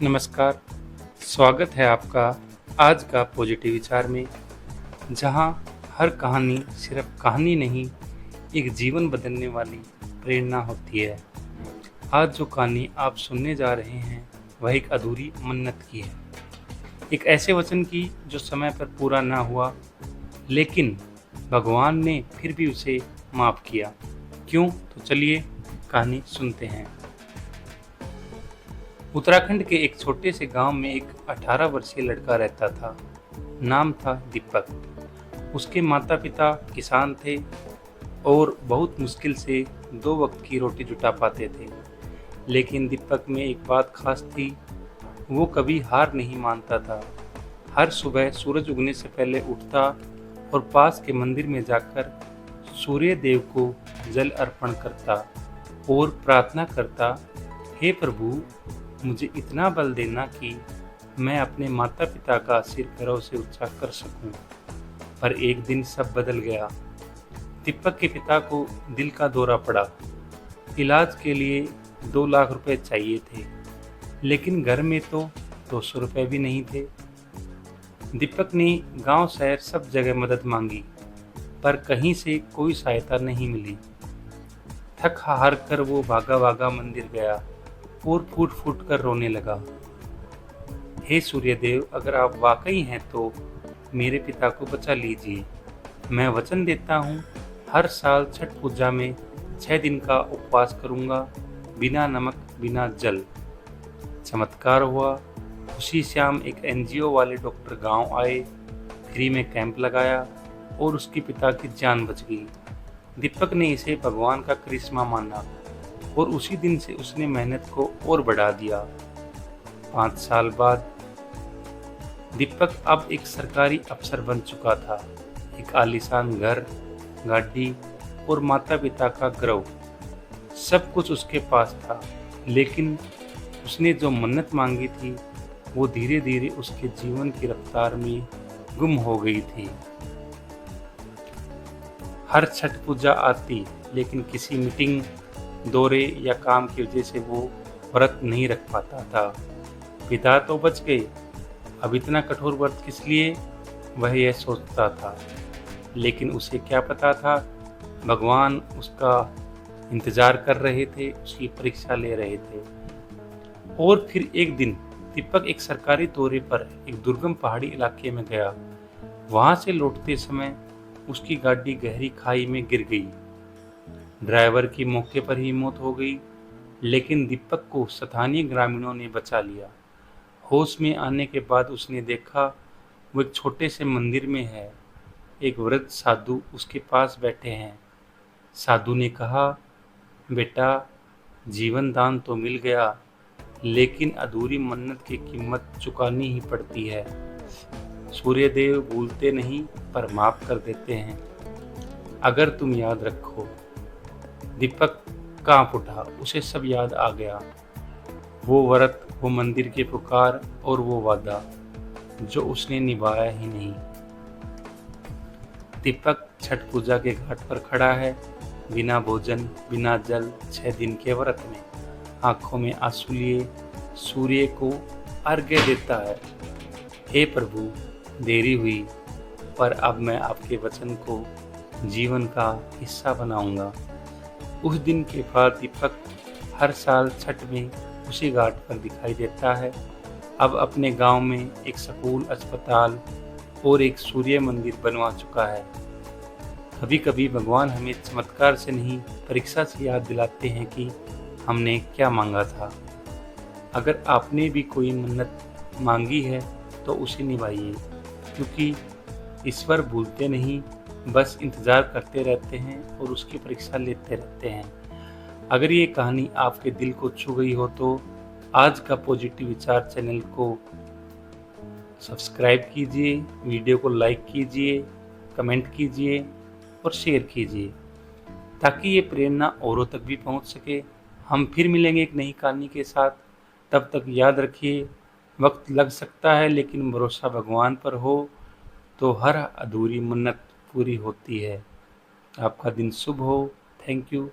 नमस्कार, स्वागत है आपका आज का पॉजिटिव विचार में, जहां हर कहानी सिर्फ कहानी नहीं, एक जीवन बदलने वाली प्रेरणा होती है। आज जो कहानी आप सुनने जा रहे हैं, वह एक अधूरी मन्नत की है। एक ऐसे वचन की जो समय पर पूरा ना हुआ, लेकिन भगवान ने फिर भी उसे माफ़ किया। क्यों? तो चलिए कहानी सुनते हैं। उत्तराखंड के एक छोटे से गांव में एक 18 वर्षीय लड़का रहता था। नाम था दीपक। उसके माता पिता किसान थे और बहुत मुश्किल से 2 वक्त की रोटी जुटा पाते थे। लेकिन दीपक में एक बात खास थी, वो कभी हार नहीं मानता था। हर सुबह सूरज उगने से पहले उठता और पास के मंदिर में जाकर सूर्य देव को जल अर्पण करता और प्रार्थना करता, हे प्रभु, मुझे इतना बल देना कि मैं अपने माता पिता का सिर गर्व से ऊंचा कर सकूं। पर एक दिन सब बदल गया। दीपक के पिता को दिल का दौरा पड़ा। इलाज के लिए 2 लाख रुपए चाहिए थे, लेकिन घर में तो 200 रुपए भी नहीं थे। दीपक ने गांव शहर सब जगह मदद मांगी, पर कहीं से कोई सहायता नहीं मिली। थक हार कर वो भागा भागा मंदिर गया और फूट फूट कर रोने लगा। हे सूर्यदेव, अगर आप वाकई हैं तो मेरे पिता को बचा लीजिए। मैं वचन देता हूँ, हर साल छठ पूजा में 6 दिन का उपवास करूँगा, बिना नमक बिना जल। चमत्कार हुआ। उसी शाम एक एनजीओ वाले डॉक्टर गांव आए, फ्री में कैंप लगाया और उसके पिता की जान बच गई। दीपक ने इसे भगवान का करिश्मा माना और उसी दिन से उसने मेहनत को और बढ़ा दिया। 5 साल बाद दीपक अब एक सरकारी अफसर बन चुका था। एक आलीशान घर, गाड़ी और माता पिता का गर्व, सब कुछ उसके पास था। लेकिन उसने जो मन्नत मांगी थी, वो धीरे धीरे उसके जीवन की रफ्तार में गुम हो गई थी। हर छठ पूजा आती, लेकिन किसी मीटिंग, दौरे या काम की वजह से वो व्रत नहीं रख पाता था। पिता तो बच गए, अब इतना कठोर व्रत किस लिए, वह यह सोचता था। लेकिन उसे क्या पता था, भगवान उसका इंतजार कर रहे थे, उसकी परीक्षा ले रहे थे। और फिर एक दिन दीपक एक सरकारी दौरे पर एक दुर्गम पहाड़ी इलाके में गया। वहां से लौटते समय उसकी गाड़ी गहरी खाई में गिर गई। ड्राइवर की मौके पर ही मौत हो गई, लेकिन दीपक को स्थानीय ग्रामीणों ने बचा लिया। होश में आने के बाद उसने देखा, वो एक छोटे से मंदिर में है। एक वृद्ध साधु उसके पास बैठे हैं। साधु ने कहा, बेटा, जीवन दान तो मिल गया, लेकिन अधूरी मन्नत की कीमत चुकानी ही पड़ती है। सूर्यदेव भूलते नहीं, पर माफ कर देते हैं, अगर तुम याद रखो। दीपक कांप उठा, उसे सब याद आ गया। वो व्रत, वो मंदिर की पुकार और वो वादा जो उसने निभाया ही नहीं। दीपक छठ पूजा के घाट पर खड़ा है, बिना भोजन बिना जल, 6 दिन के व्रत में, आंखों में आंसू लिए सूर्य को अर्घ्य देता है। हे प्रभु, देरी हुई, पर अब मैं आपके वचन को जीवन का हिस्सा बनाऊंगा। उस दिन के बाद दीपक हर साल छठ में उसी घाट पर दिखाई देता है। अब अपने गांव में एक स्कूल, अस्पताल और एक सूर्य मंदिर बनवा चुका है। कभी कभी भगवान हमें चमत्कार से नहीं, परीक्षा से याद दिलाते हैं कि हमने क्या मांगा था। अगर आपने भी कोई मन्नत मांगी है तो उसे निभाइए, क्योंकि ईश्वर भूलते नहीं, बस इंतज़ार करते रहते हैं और उसकी परीक्षा लेते रहते हैं। अगर ये कहानी आपके दिल को छू गई हो तो आज का पॉजिटिव विचार चैनल को सब्सक्राइब कीजिए, वीडियो को लाइक कीजिए, कमेंट कीजिए और शेयर कीजिए, ताकि ये प्रेरणा औरों तक भी पहुंच सके। हम फिर मिलेंगे एक नई कहानी के साथ। तब तक याद रखिए, वक्त लग सकता है, लेकिन भरोसा भगवान पर हो तो हर अधूरी मन्नत पूरी होती है। आपका दिन शुभ हो। Thank you.